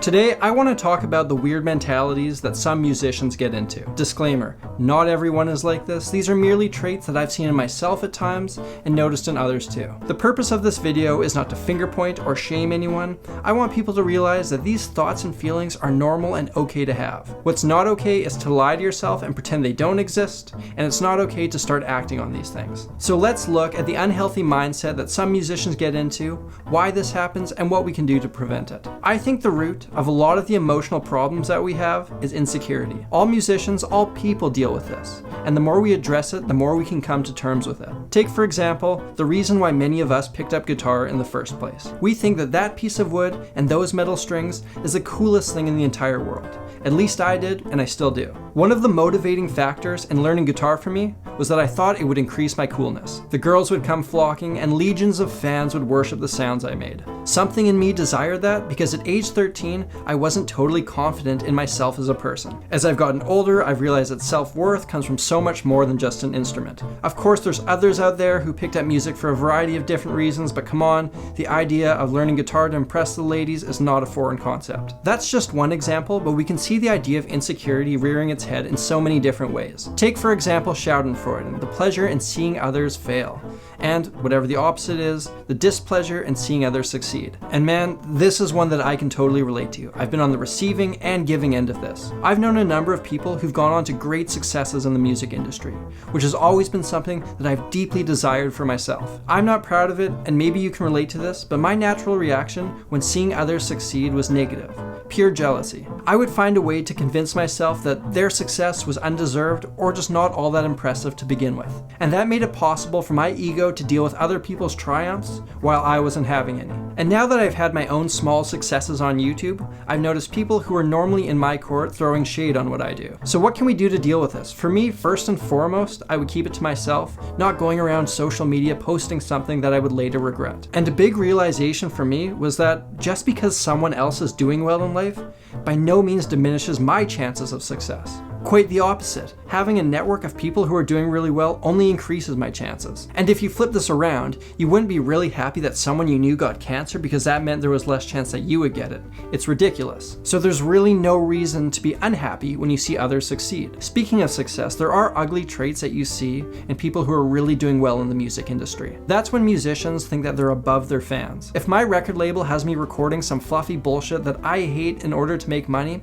Today, I want to talk about the weird mentalities that some musicians get into. Disclaimer, not everyone is like this. These are merely traits that I've seen in myself at times and noticed in others too. The purpose of this video is not to finger point or shame anyone. I want people to realize that these thoughts and feelings are normal and okay to have. What's not okay is to lie to yourself and pretend they don't exist, and it's not okay to start acting on these things. So let's look at the unhealthy mindset that some musicians get into, why this happens, and what we can do to prevent it. I think the root of a lot of the emotional problems that we have is insecurity. All musicians, all people deal with this, and the more we address it, the more we can come to terms with it. Take, for example, the reason why many of us picked up guitar in the first place. We think that that piece of wood and those metal strings is the coolest thing in the entire world. At least I did, and I still do. One of the motivating factors in learning guitar for me was that I thought it would increase my coolness. The girls would come flocking, and legions of fans would worship the sounds I made. Something in me desired that because at age 13, I wasn't totally confident in myself as a person. As I've gotten older, I've realized that self-worth comes from so much more than just an instrument. Of course, there's others out there who picked up music for a variety of different reasons, but come on, the idea of learning guitar to impress the ladies is not a foreign concept. That's just one example, but we can see the idea of insecurity rearing its head in so many different ways. Take, for example, Schadenfreude, the pleasure in seeing others fail, and whatever the opposite is, the displeasure in seeing others succeed. And man, this is one that I can totally relate to. I've been on the receiving and giving end of this. I've known a number of people who've gone on to great successes in the music industry, which has always been something that I've deeply desired for myself. I'm not proud of it, and maybe you can relate to this, but my natural reaction when seeing others succeed was negative. Pure jealousy. I would find a way to convince myself that their success was undeserved or just not all that impressive to begin with. And that made it possible for my ego to deal with other people's triumphs while I wasn't having any. And now that I've had my own small successes on YouTube, I've noticed people who are normally in my court throwing shade on what I do. So what can we do to deal with this? For me, first and foremost, I would keep it to myself, not going around social media posting something that I would later regret. And a big realization for me was that just because someone else is doing well in life, by no means diminishes my chances of success. Quite the opposite. Having a network of people who are doing really well only increases my chances. And if you flip this around, you wouldn't be really happy that someone you knew got cancer because that meant there was less chance that you would get it. It's ridiculous. So there's really no reason to be unhappy when you see others succeed. Speaking of success, there are ugly traits that you see in people who are really doing well in the music industry. That's when musicians think that they're above their fans. If my record label has me recording some fluffy bullshit that I hate in order to make money,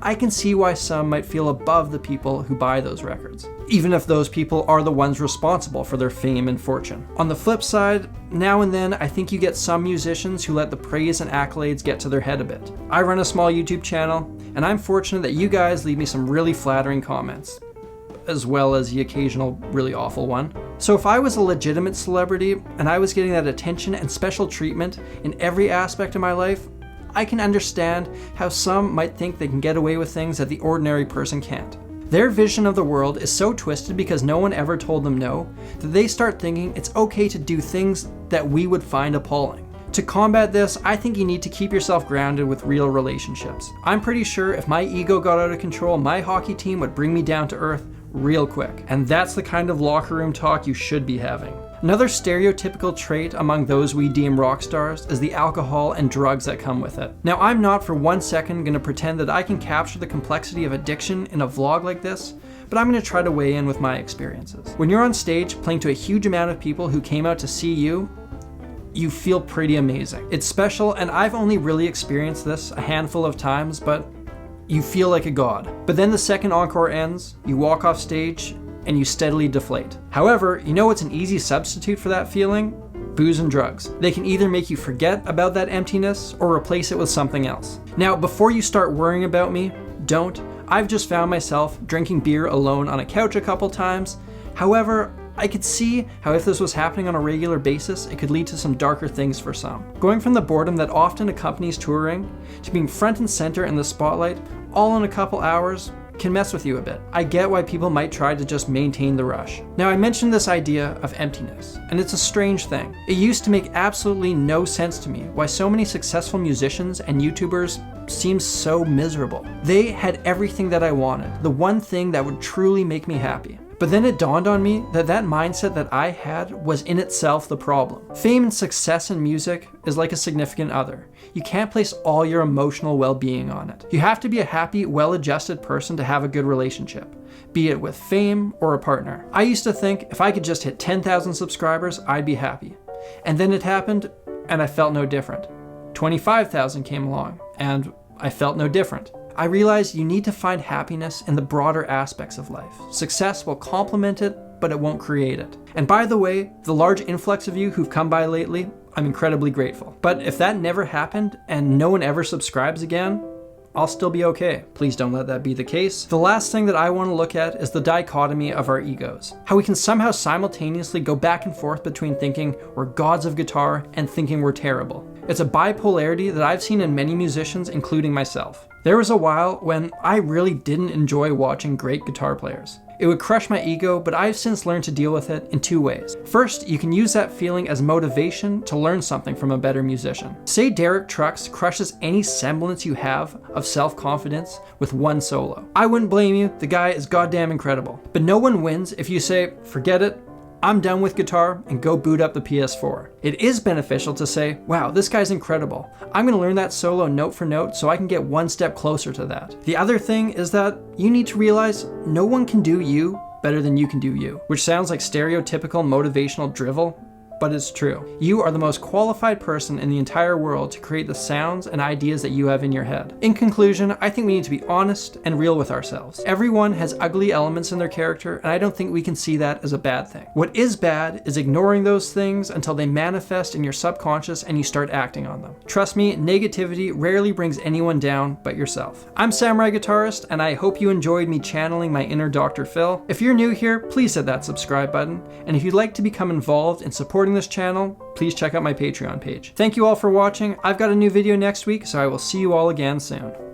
I can see why some might feel above the people who buy those records, even if those people are the ones responsible for their fame and fortune. On the flip side, now and then I think you get some musicians who let the praise and accolades get to their head a bit. I run a small YouTube channel, and I'm fortunate that you guys leave me some really flattering comments, as well as the occasional really awful one. So if I was a legitimate celebrity and I was getting that attention and special treatment in every aspect of my life, I can understand how some might think they can get away with things that the ordinary person can't. Their vision of the world is so twisted because no one ever told them no, that they start thinking it's okay to do things that we would find appalling. To combat this, I think you need to keep yourself grounded with real relationships. I'm pretty sure if my ego got out of control, my hockey team would bring me down to earth real quick. And that's the kind of locker room talk you should be having. Another stereotypical trait among those we deem rock stars is the alcohol and drugs that come with it. Now, I'm not for 1 second going to pretend that I can capture the complexity of addiction in a vlog like this, but I'm going to try to weigh in with my experiences. When you're on stage playing to a huge amount of people who came out to see you, you feel pretty amazing. It's special, and I've only really experienced this a handful of times, but you feel like a god. But then the second encore ends, you walk off stage, and you steadily deflate. However, you know what's an easy substitute for that feeling? Booze and drugs. They can either make you forget about that emptiness or replace it with something else. Now, before you start worrying about me, don't. I've just found myself drinking beer alone on a couch a couple times. However, I could see how if this was happening on a regular basis, it could lead to some darker things for some. Going from the boredom that often accompanies touring to being front and center in the spotlight all in a couple hours can mess with you a bit. I get why people might try to just maintain the rush. Now, I mentioned this idea of emptiness, and it's a strange thing. It used to make absolutely no sense to me why so many successful musicians and YouTubers seem so miserable. They had everything that I wanted, the one thing that would truly make me happy. But then it dawned on me that that mindset that I had was in itself the problem. Fame and success in music is like a significant other. You can't place all your emotional well-being on it. You have to be a happy, well-adjusted person to have a good relationship, be it with fame or a partner. I used to think if I could just hit 10,000 subscribers, I'd be happy. And then it happened, and I felt no different. 25,000 came along, and I felt no different. I realized you need to find happiness in the broader aspects of life. Success will complement it, but it won't create it. And by the way, the large influx of you who've come by lately, I'm incredibly grateful. But if that never happened and no one ever subscribes again, I'll still be okay. Please don't let that be the case. The last thing that I want to look at is the dichotomy of our egos. How we can somehow simultaneously go back and forth between thinking we're gods of guitar and thinking we're terrible. It's a bipolarity that I've seen in many musicians, including myself. There was a while when I really didn't enjoy watching great guitar players. It would crush my ego, but I've since learned to deal with it in two ways. First, you can use that feeling as motivation to learn something from a better musician. Say Derek Trucks crushes any semblance you have of self-confidence with one solo. I wouldn't blame you, the guy is goddamn incredible. But no one wins if you say, forget it, I'm done with guitar, and go boot up the PS4. It is beneficial to say, wow, this guy's incredible. I'm gonna learn that solo note for note so I can get one step closer to that. The other thing is that you need to realize no one can do you better than you can do you, which sounds like stereotypical motivational drivel, but it's true. You are the most qualified person in the entire world to create the sounds and ideas that you have in your head. In conclusion, I think we need to be honest and real with ourselves. Everyone has ugly elements in their character, and I don't think we can see that as a bad thing. What is bad is ignoring those things until they manifest in your subconscious and you start acting on them. Trust me, negativity rarely brings anyone down but yourself. I'm Samurai Guitarist, and I hope you enjoyed me channeling my inner Dr. Phil. If you're new here, please hit that subscribe button, and if you'd like to become involved in supporting this channel, please check out my Patreon page. Thank you all for watching. I've got a new video next week, so I will see you all again soon.